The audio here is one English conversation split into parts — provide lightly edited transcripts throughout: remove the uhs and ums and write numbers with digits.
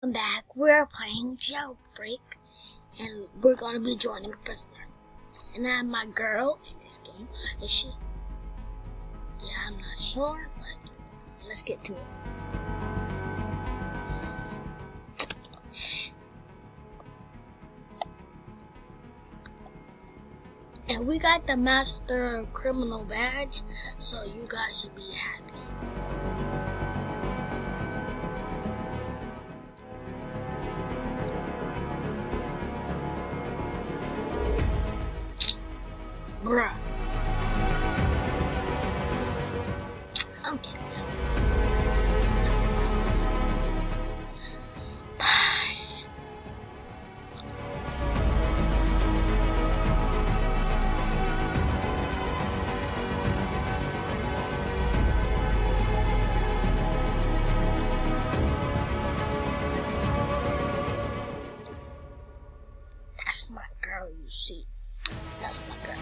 welcome back. We're playing Jailbreak, and we're gonna be joining a prisoner. And I'm my girl in this game. Is she? Yeah, I'm not sure, but let's get to it. And we got the Master Criminal badge, so you guys should be happy. Bruh. I'm kidding. That's my girl, you see. That's my girl.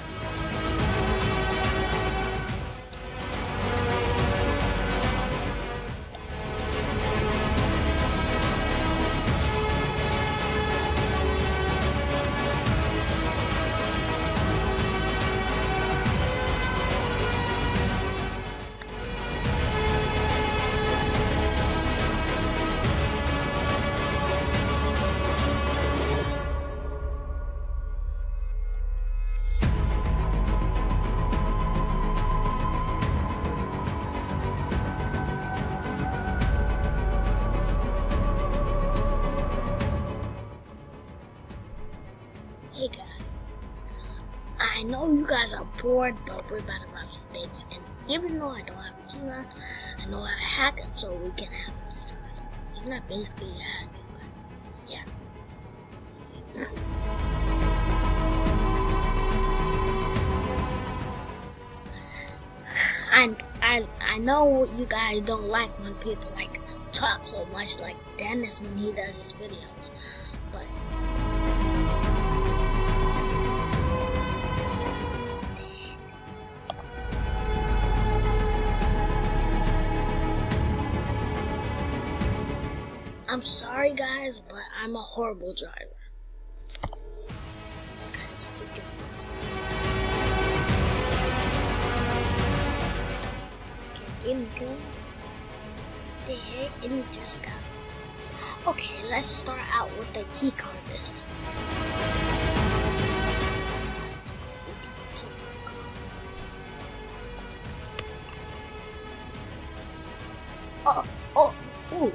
Hey guys, I know you guys are bored, but we're about to grab some things, and even though I don't have a keycard, I know how to hack it so we can have a keycard. It's not basically a hack, but yeah. I know you guys don't like when people like talk so much like Dennis when he does his videos, but I'm sorry guys, but I'm a horrible driver. This guy is freaking awesome. Okay, give me good. The heck, and we just got. Okay, let's start out with the key card this time. Ooh.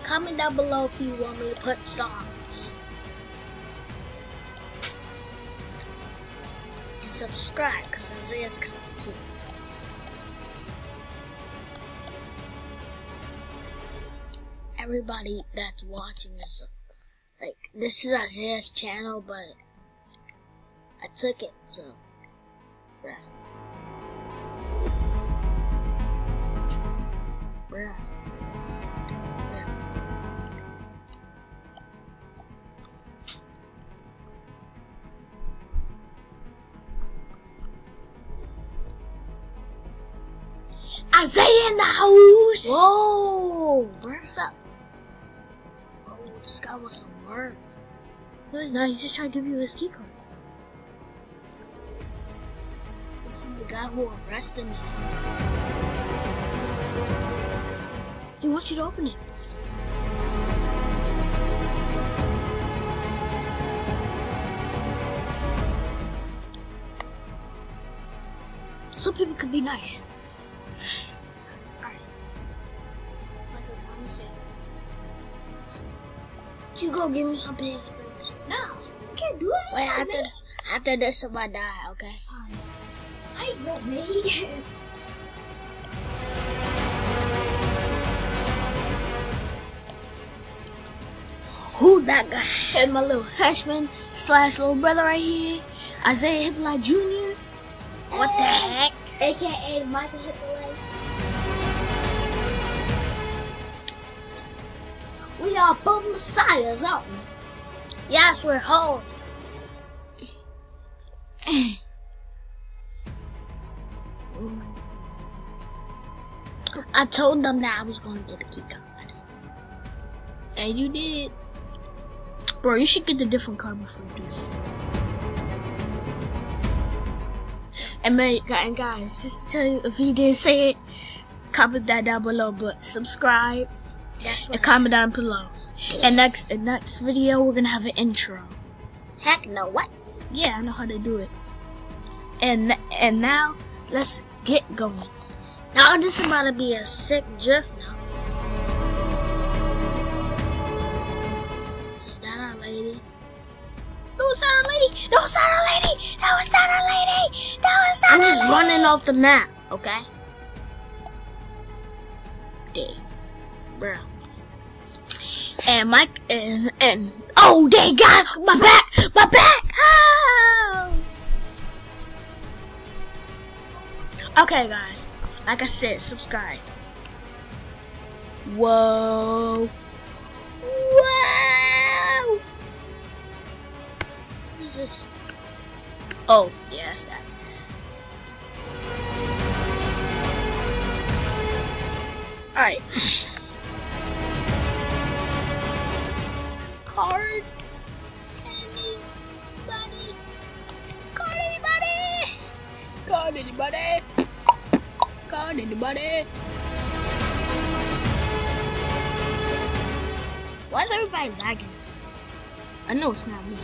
Comment down below if you want me to put songs. And subscribe, because Isaiah's coming too. Everybody that's watching this, like, this is Isaiah's channel, but I took it, so, bruh. Bruh. Isaiah in the house! Whoa! Where's up? Oh, this guy wants some work. No, he's not. He's just trying to give you his key card. This is the guy who arrested me. He wants you to open it. Some people could be nice. You go give me some pigs, please. No, I can't do it. Wait, after this, if I die, okay? I ain't no maid. Who that guy? And my little henchman / little brother right here, Isaiah Hippolyte Jr. What the heck? AKA Michael Hippolyte. We are both messiahs, aren't we? Yes, we're whole. I told them that I was going to get a key card. And you did. Bro, you should get a different card before you do that. And guys, just to tell you, if you didn't say it, comment that down below. But subscribe and comment down below. And next video, we're gonna have an intro. Heck no, what? Yeah, I know how to do it. And now, let's get going. Now this is about to be a sick drift now. Is that our lady? No, it's not our lady. No, it's not our lady. No, it's not our lady. No, it's not our lady. I'm just running off the map, okay? Dang, bro. And Mike and oh, dang God, my back, my back. Oh. Okay, guys. Like I said, subscribe. Whoa. Whoa. What is this? Oh, yeah, that's that. Alright. Card. Anybody? Card anybody? Card anybody? Card anybody? Why is everybody lagging? I know it's not me.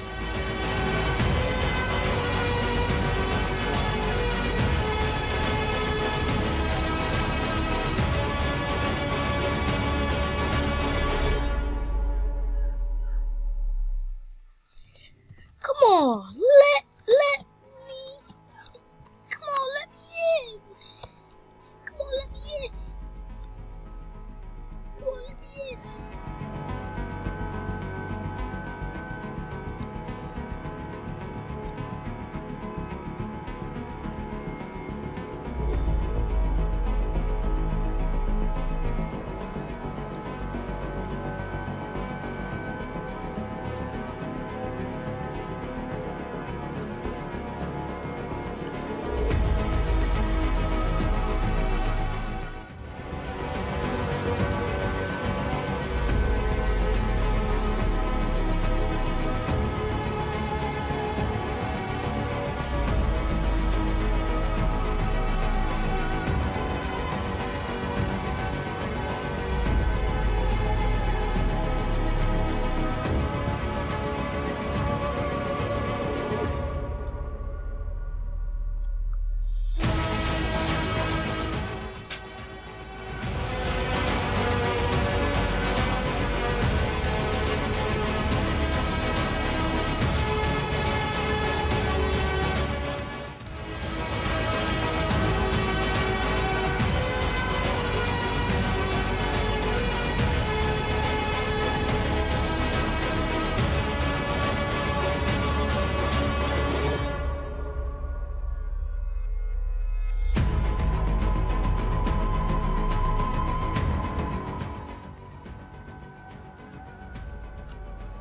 Come on, let me. Come on, let me in. Come on, let me in. Come on, let me in.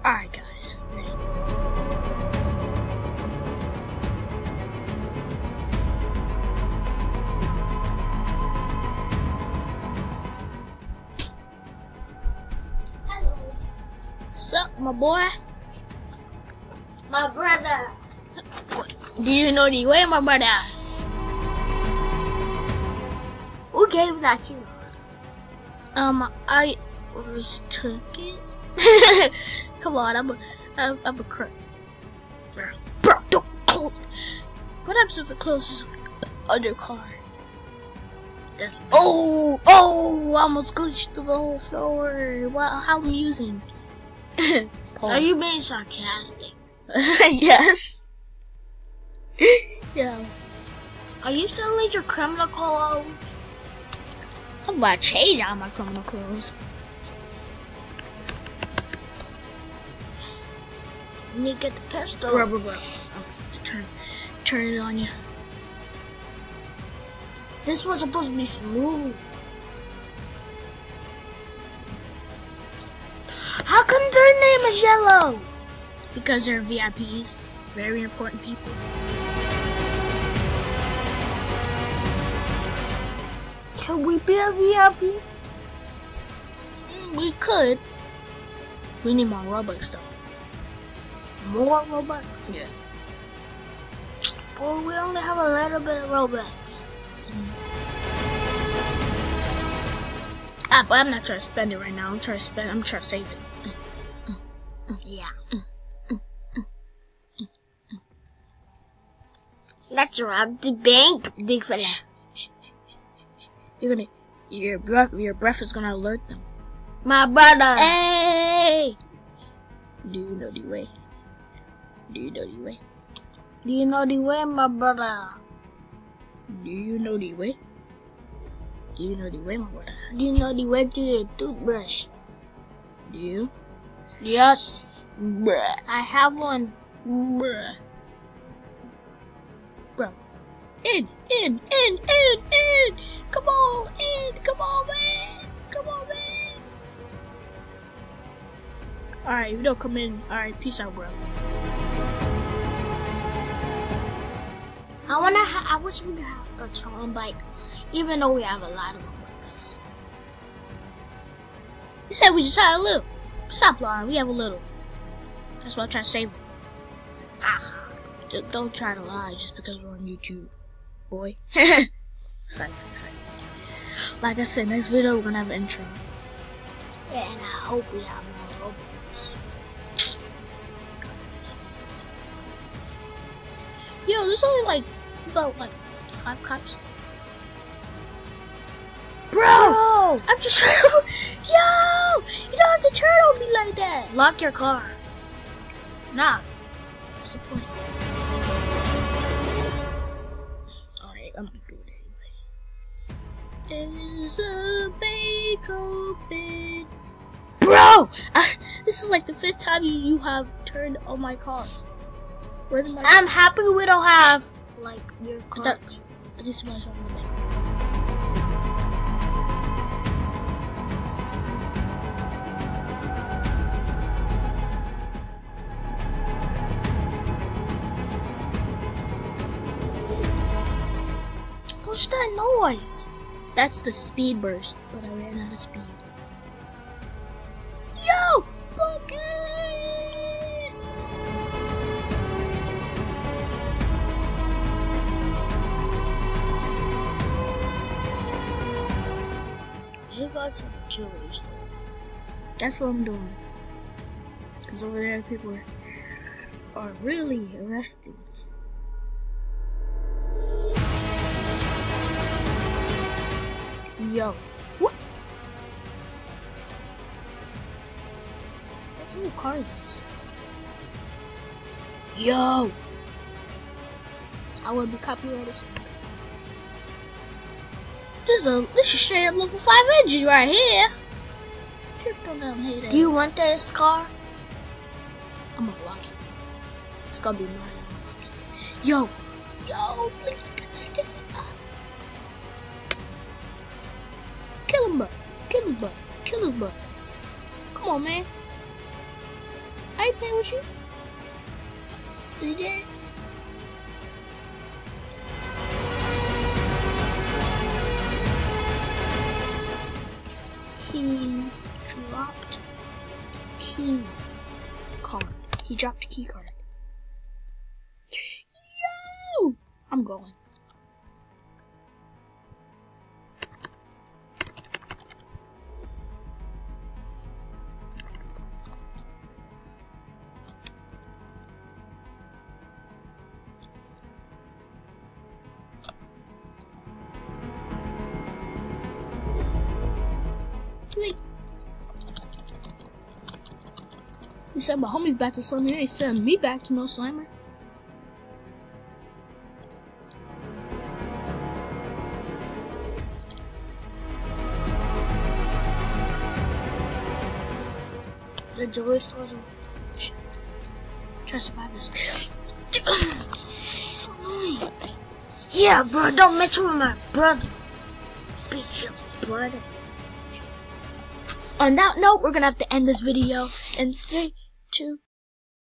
Alright, guys. Ready? Hello. Sup, my boy? My brother. Do you know the way, my brother? Who gave that key? I was took it. Come on, I'm a crook. Bro, don't close. What happens if it closes on your car? That's Oh, I almost glitched through the whole floor. Wow, how amusing. Are you being sarcastic? Yes. Yeah. Are you still in your criminal clothes? I'm about to change out my criminal clothes. You need to get the pistol. Bro. I'm going to turn it on you. This was supposed to be smooth. their name is yellow? Because they're VIPs. Very important people. Can we be a VIP? We could. We need more Robux though. More Robux? Yeah. Boy, we only have a little bit of Robux. But I'm not trying to spend it right now. I'm trying to save it. Yeah. Let's rob the bank, big fella. Your breath is gonna alert them. My brother. Hey! Do you know the way? Do you know the way? Do you know the way, my brother? Do you know the way? Do you know the way, my brother? Do you know the way to the toothbrush? Do you? Yes. Bruh. I have one. Bruh. Bro. In. Come on, in. Come on, man. Alright, if you don't come in, alright, peace out, bro. I wish we could have the Tron bike, even though we have a lot of bikes. You said we just had a little. Stop lying, we have a little. That's why I'm trying to save them. Don't try to lie just because we're on YouTube, boy. Excited. Like I said, next video we're gonna have an intro. Yeah, and I hope we have more Robux. Yo, there's only about 5 cops. Bro! I'm just trying to... Yo! You don't have to turn on me like that. Lock your car. Nah. What's the point? Alright, I'm gonna do it anyway. Is a bank open? Bro! This is like the 5th time you have turned on my car. Where did my I'm happy we don't have, your car. I just somebody's on the bank. What's that noise? That's the speed burst, but I ran out of speed. Yo! Bucket! You go to the jewelry store. That's what I'm doing. Because over there people are really arrested. Yo. What? What little car is this? Yo. I would be copyrighted. This is straight up level 5 engine right here. Drift on down here. Do you want this car? I'm gonna lock it. It's gonna be mine. Yo, Blink got this different. Kill his butt. Come on, man. I ain't playing with you. You did. He dropped key card. He dropped a key card. Yo! I'm going. Wait. He said my homie's back to Slimer. He ain't sending me back to no Slimer. The jewelry store's open. Try to survive this. Yeah, bro, don't mess with my brother. Beat your brother. on that note, we're gonna have to end this video in 3, 2.